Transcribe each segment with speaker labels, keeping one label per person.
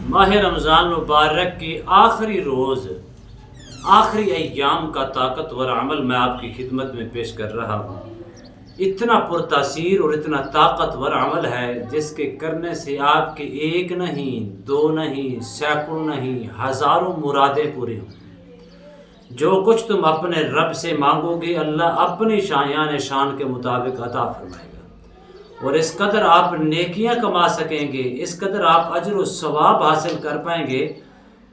Speaker 1: माह रमज़ान मुबारक की आखिरी रोज़, आखिरी अय्याम का ताकतवर अमल मैं आपकी खिदमत में पेश कर रहा हूँ। इतना पुरतासीर और इतना ताकतवर अमल है जिसके करने से आपके एक नहीं, दो नहीं, सैकड़ों नहीं, हज़ारों मुरादें पूरी हों। जो कुछ तुम अपने रब से मांगोगे अल्लाह अपनी शायान शान के मुताबिक अता फरमाएगा। और इस कदर आप नेकियां कमा सकेंगे, इस कदर आप अजर व सवाब हासिल कर पाएंगे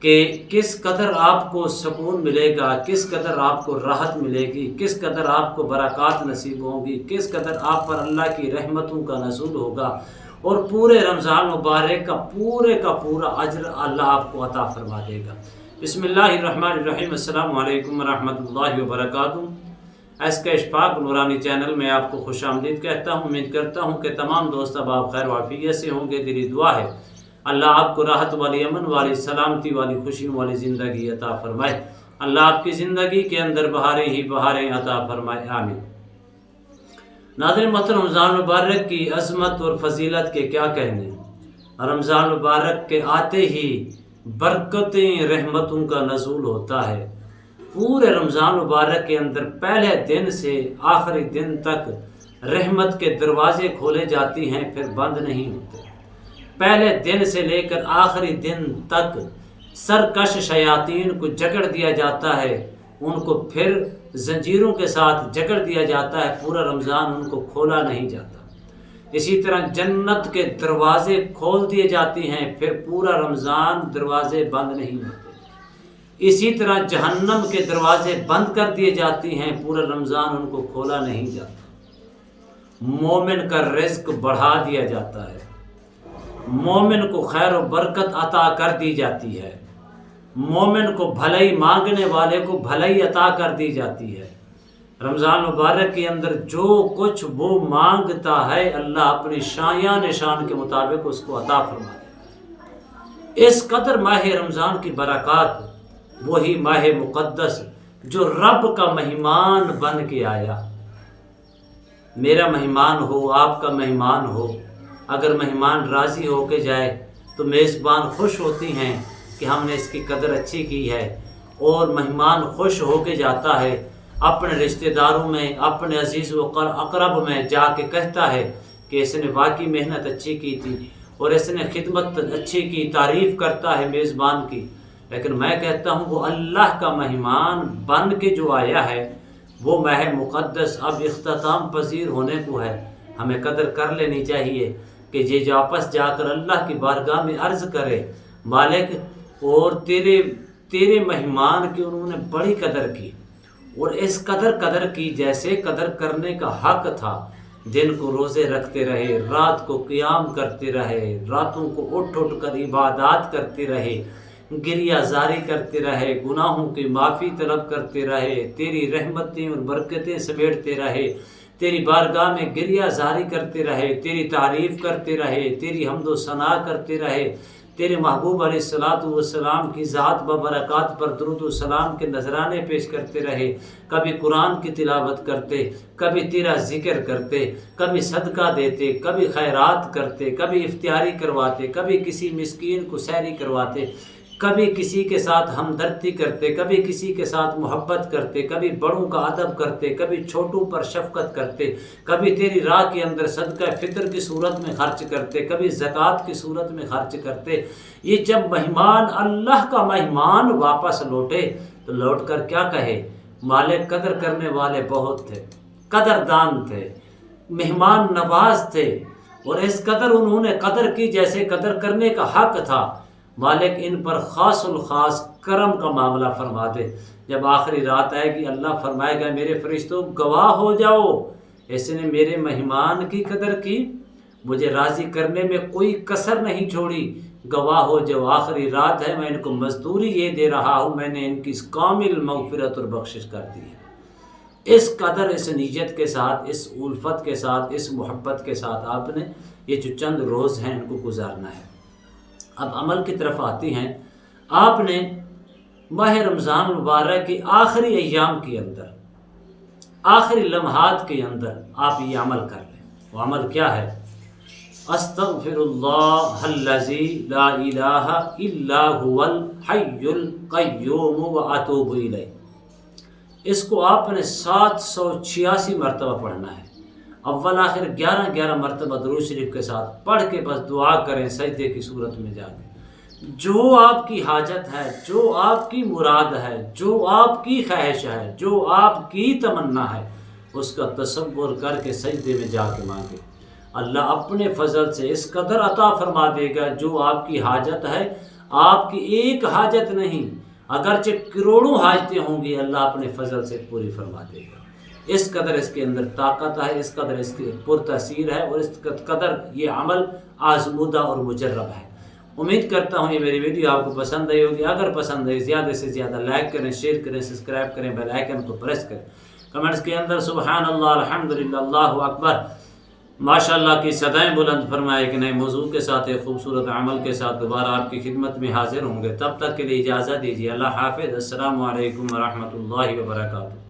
Speaker 1: कि किस कदर आपको सुकून मिलेगा, किस कदर आपको राहत मिलेगी, किस कदर आपको बरक़ात नसीब होंगी, किस कदर आप पर अल्लाह की रहमतों का नज़ूल होगा और पूरे रमज़ान मुबारक का पूरा अजर अल्लाह आपको अता फरमा देगा। बिस्मिल्लाहिर्रहमानिर्रहीम। अस्सलामु अलैकुम रहमतुल्लाहि व बरकातुहू। एसके इशफाक नूरानी चैनल में आपको खुश आमदीद कहता हूँ। उम्मीद करता हूँ कि तमाम दोस्त अब आप खैर वाफियत से होंगे। दिली दुआ है अल्लाह आपको राहत वाली, अमन वाली, सलामती वाली, खुशियों वाली ज़िंदगी अता फरमाए। अल्लाह आपकी ज़िंदगी के अंदर बहारें ही बहारें अता फरमाए, आमीन। नाज़रीन मोहतरम, रमज़ान मुबारक की अज़मत और फजीलत के क्या कहने। रमज़ान मुबारक के आते ही बरकतें रहमतों का नज़ूल होता है। पूरे रमज़ान मुबारक के अंदर पहले दिन से आखिरी दिन तक रहमत के दरवाज़े खोले जाती हैं, फिर बंद नहीं होते। पहले दिन से लेकर आखिरी दिन तक सरकश शयातीन को जकड़ दिया जाता है, उनको फिर जंजीरों के साथ जकड़ दिया जाता है। पूरा रमज़ान उनको खोला नहीं जाता। इसी तरह जन्नत के दरवाज़े खोल दिए जाते हैं, फिर पूरा रमज़ान दरवाज़े बंद नहीं होते। इसी तरह जहन्नम के दरवाज़े बंद कर दिए जाते हैं, पूरा रमज़ान उनको खोला नहीं जाता। मोमिन का रिज़्क बढ़ा दिया जाता है, मोमिन को खैर और बरकत अता कर दी जाती है, मोमिन को भलाई मांगने वाले को भलाई अता कर दी जाती है। रमज़ान मुबारक के अंदर जो कुछ वो मांगता है अल्लाह अपनी शायान शान के मुताबिक उसको अता फरमा देता है। इस कदर माह रमज़ान की बरक़ात, वही माह मुक़द्दस जो रब का मेहमान बन के आया। मेरा मेहमान हो, आपका मेहमान हो, अगर मेहमान राज़ी हो के जाए तो मेज़बान खुश होती हैं कि हमने इसकी कदर अच्छी की है। और मेहमान खुश हो के जाता है, अपने रिश्तेदारों में, अपने अजीज़ व अक़रब में जाके कहता है कि इसने वाकई मेहनत अच्छी की थी और इसने खिदमत अच्छी की, तारीफ़ करता है मेज़बान की। लेकिन मैं कहता हूँ वो अल्लाह का मेहमान बन के जो आया है वो माह मुक़द्दस अब इख्तिताम पजीर होने को है। हमें कदर कर लेनी चाहिए कि ये वापस जाकर अल्लाह की बारगाह में अर्ज़ करे, मालिक और तेरे मेहमान की उन्होंने बड़ी कदर की और इस कदर की जैसे कदर करने का हक था। दिन को रोज़े रखते रहे, रात को क़ियाम करते रहे, रातों को उठ कर इबादत करते रहे, गिरिया जारी करते रहे, गुनाहों की माफ़ी तलब करते रहे, तेरी रहमतें और बरकतें समेटते रहे, तेरी बारगाह में गिरिया जारी करते रहे, तेरी तारीफ़ करते रहे, तेरी हम्दो सना करते रहे, तेरे महबूब अलैहिस्सलातु वस्सलाम की ज़ात व बरक़ात पर दुरूद व सलाम के नजराने पेश करते रहे। कभी कुरान की तिलावत करते, कभी तेरा ज़िक्र करते, कभी सदका देते, कभी खैरात करते, कभी इफ्तियारी करवाते, कभी किसी मिस्कीन को सहरी करवाते, कभी किसी के साथ हमदर्दी करते, कभी किसी के साथ मोहब्बत करते, कभी बड़ों का अदब करते, कभी छोटों पर शफ़क़त करते, कभी तेरी राह के अंदर सदका फ़ितर की सूरत में खर्च करते, कभी ज़कात की सूरत में खर्च करते। ये जब मेहमान, अल्लाह का मेहमान वापस लौटे तो लौट कर क्या कहे, मालिक कदर करने वाले बहुत थे, कदरदान थे, मेहमान नवाज थे और इस कदर उन्होंने कदर की जैसे कदर करने का हक था। मालिक इन पर ख़ासुल ख़ास करम का मामला फरमा दे। जब आखिरी रात आएगी अल्लाह फरमाएगा मेरे फरिश्तों गवाह हो जाओ, इसने मेरे मेहमान की कदर की, मुझे राज़ी करने में कोई कसर नहीं छोड़ी, गवाह हो जाओ। आखिरी रात है, मैं इनको मजदूरी ये दे रहा हूँ, मैंने इनकी कामिल मग़फ़िरत और बख्शिश कर दी है। इस कदर, इस नीयत के साथ, इस उल्फत के साथ, इस मोहब्बत के साथ आपने ये जो चंद रोज़ हैं इनको गुजारना है। अब अमल की तरफ आती हैं। आपने माह रमज़ान मुबारक की आखिरी अय्याम के अंदर, आखिरी लम्हात के अंदर आप ये अमल कर लें। वो अमल क्या है? استغفراللہ الذی لا الہ الا هو الحی القیوم واتوب الیہ۔ اس کو آپ نے 786 مرتبہ پڑھنا ہے۔ اول آخر 11 مرتبہ درود شریف کے ساتھ پڑھ کے بس دعا کریں سجدے کی صورت میں جا کے۔ جو آپ کی حاجت ہے، جو آپ کی مراد ہے، جو آپ کی خواہش ہے، جو آپ کی تمنا ہے، اس کا تصور کر کے سجدے میں جا کے مانگے۔ اللہ اپنے فضل سے اس قدر عطا فرما دے گا جو آپ کی حاجت ہے۔ آپ کی ایک حاجت نہیں، اگرچہ کروڑوں حاجتیں ہوں گی، اللہ اپنے فضل سے پوری فرما دے گا۔ اس قدر اس کے اندر طاقت ہے، اس قدر اس کی پرتاثیر ہے، اور اس قدر یہ عمل آزمودہ اور مجرب ہے۔ امید کرتا ہوں یہ میری ویڈیو آپ کو پسند آئی ہوگی۔ اگر پسند آئی زیادہ سے زیادہ لائک کریں، شیئر کریں، سبسکرائب کریں، بیل آئیکن کو پریس کریں۔ کمنٹس کے اندر سبحان اللہ، الحمدللہ، اللہ اکبر، ماشاءاللہ کی صدائیں بلند فرمائے کہ نئے موضوع کے ساتھ ایک خوبصورت عمل کے ساتھ دوبارہ آپ کی خدمت میں حاضر ہوں گے۔ تب تک کے لیے اجازت دیجیے۔ اللہ حافظ۔ السلام علیکم ورحمۃ اللہ وبرکاتہ۔